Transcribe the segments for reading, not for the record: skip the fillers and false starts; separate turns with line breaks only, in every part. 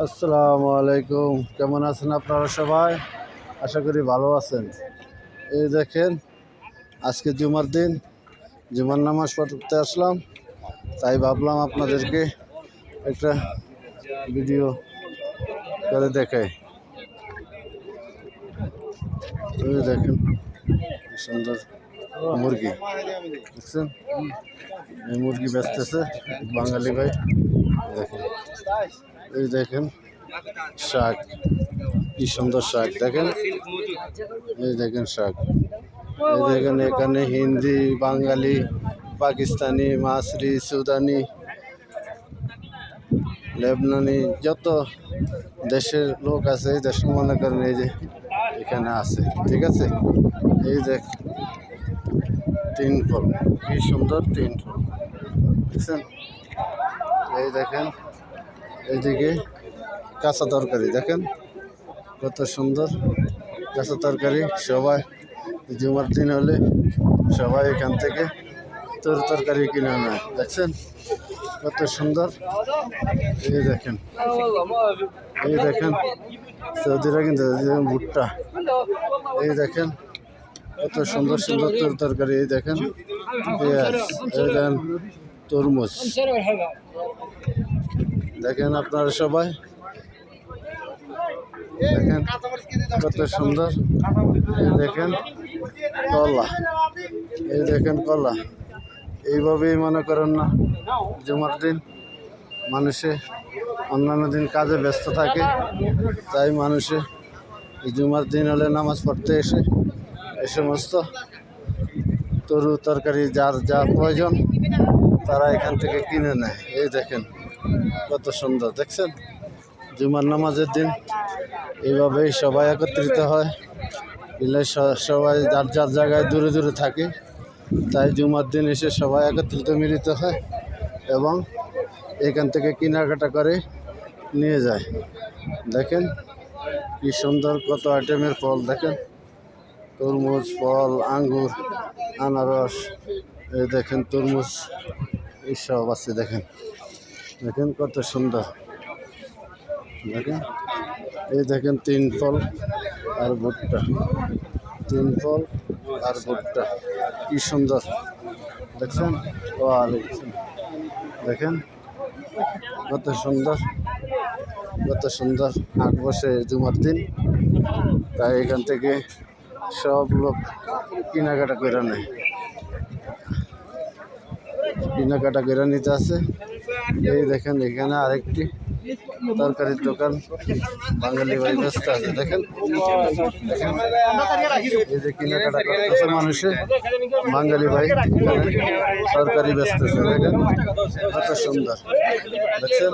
আসসালামু আলাইকুম। কেমন আছেন আপনারা সবাই? আশা করি ভালো আছেন। এই দেখেন, আজকে জুমার দিন, জুমার নামাজ পড়তে আসলাম, তাই ভাবলাম আপনাদেরকে একটা ভিডিও করে দেখাই। এই দেখেন কি সুন্দর মুরগি, দেখছেন? এই মুরগি বেচতেছে বাঙালি ভাই। দেখেন, এই দেখেন শাক, কি সুন্দর শাক দেখেন। এই দেখেন শাক, এই দেখেন এখানে হিন্দি, বাঙালি, পাকিস্তানি, মাসরি, সুদানি, লেবনানি যত দেশের লোক আছে, এই দেশের মনে করেন এই যে এখানে আছে, ঠিক আছে? এই দেখ তিন ফল, কি সুন্দর তিন ফল, দেখছেন? এই দেখেন এইদিকে কাঁচা তরকারি, দেখেন কত সুন্দর কাঁচা তরকারি। সবাই জুমার দিন হলে সবাই এখান থেকে তরকারি কিনে নেয়, দেখছেন কত সুন্দর। এই দেখেন, এই দেখেন সৌদিরা কিন্তু ভুট্টা, এই দেখেন কত সুন্দর সুন্দর তরকারি। এই দেখেন পেঁয়াজ, এই দেখেন তরমুজ, দেখেন আপনারা সবাই দেখেন কত সুন্দর। এই দেখেন কলা, এই দেখেন কলা। এইভাবেই মনে করেন না, জুমার দিন মানুষে অন্যান্য দিন কাজে ব্যস্ত থাকে, তাই মানুষে জুমার দিন হলে নামাজ পড়তে এসে এই সমস্ত তরকারি যার যা প্রয়োজন তারা এখান থেকে কিনে নেয়। এই দেখেন কত সুন্দর, দেখছেন? জুমার নামাজের দিন এইভাবেই সবাই একত্রিত হয়, সবাই যার যার জায়গায় দূরে দূরে থাকে, তাই জুমার দিন এসে সবাই একত্রিত মিলিত হয় এবং এখান থেকে কেনাকাটা করে নিয়ে যায়। দেখেন কি সুন্দর কত আইটেমের ফল, দেখেন তরমুজ, ফল, আঙ্গুর, আনারস, এই দেখেন তরমুজ, এইসব আছে। দেখেন দেখেন কত সুন্দর, দেখেন এই দেখেন তিন ফল আর ভুট্টা, তিন ফল আর ভুট্টা, কি সুন্দর, দেখছেন? দেখেন কত সুন্দর, কত সুন্দর। হাট বসে জুমার দিন, তাই এখান থেকে সব লোক কেনাকাটা করে নেয়, কেনাকাটা করে নিতে আছে। এই দেখেন এখানে আরেকটি তরকারির দোকান বাঙালি ভাই ব্যস্ত আছে, দেখেন দেখেন এই যে কেনাকাটা করতেছে মানুষে, বাঙালি ভাই তরকারি বেচতেছে, দেখেন কত সুন্দর, দেখছেন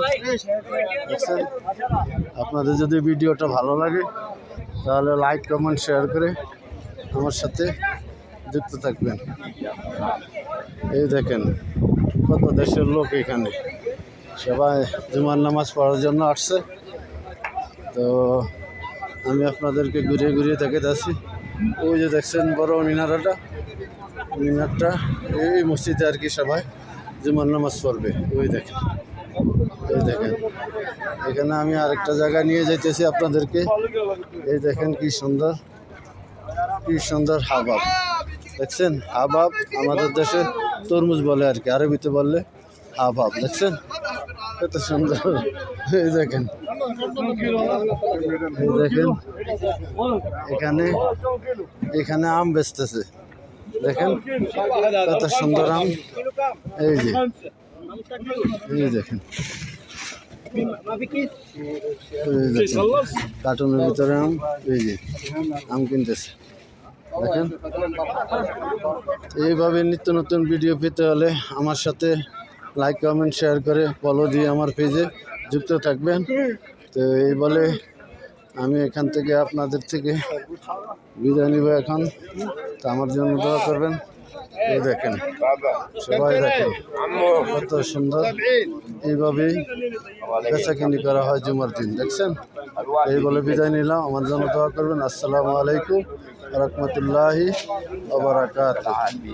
দেখছেন? আপনাদের যদি ভিডিওটা ভালো লাগে তাহলে লাইক, কমেন্ট, শেয়ার করে আমার সাথে যুক্ত থাকবেন। এই দেখেন কত দেশের লোক এখানে সবাই জুমার নামাজ পড়ার জন্য আসছে। তো আমি আপনাদেরকে ঘুরিয়ে ঘুরিয়ে দেখাচ্ছি। ওই যে দেখছেন বড় মিনারটা, এই মসজিদে আর কি সবাই জুমার নামাজ পড়বে। ওই দেখেন, এই দেখেন এখানে আমি আরেকটা জায়গা নিয়ে যাইতেছি আপনাদেরকে। এই দেখেন কি সুন্দর, কি সুন্দর হাবাব, দেখছেন? হাবাব আমাদের দেশে তরমুজ বলে আর কি, আরবিতে বললে হাবাব, দেখছেন কত সুন্দর। এই দেখেন, এই দেখেন এখানে আম বেচতেছে, দেখেন কত সুন্দর আম। এই যে এই দেখেন, কার্টুনের ভিতরে আম, এই যে আম কিনতেছে, দেখেন। এইভাবে নিত্য নতুন ভিডিও পেতে হলে আমার সাথে লাইক, কমেন্ট, শেয়ার করে ফলো দিয়ে আমার পেজে যুক্ত থাকবেন। তো এই বলে আমি এখান থেকে আপনাদের থেকে বিদায় নিব এখন। তো আমার জন্য দোয়া করবেন। এই দেখেন সবাই দেখেন কত সুন্দর, এইভাবেই বেচাকিনি করা হয় জুমার দিন, দেখছেন? এই বলে বিদায় নিলাম, আমার জন্য দোয়া করবেন। আসসালামু আলাইকুম ওয়া রাহমাতুল্লাহি ওয়া বারাকাতুহু।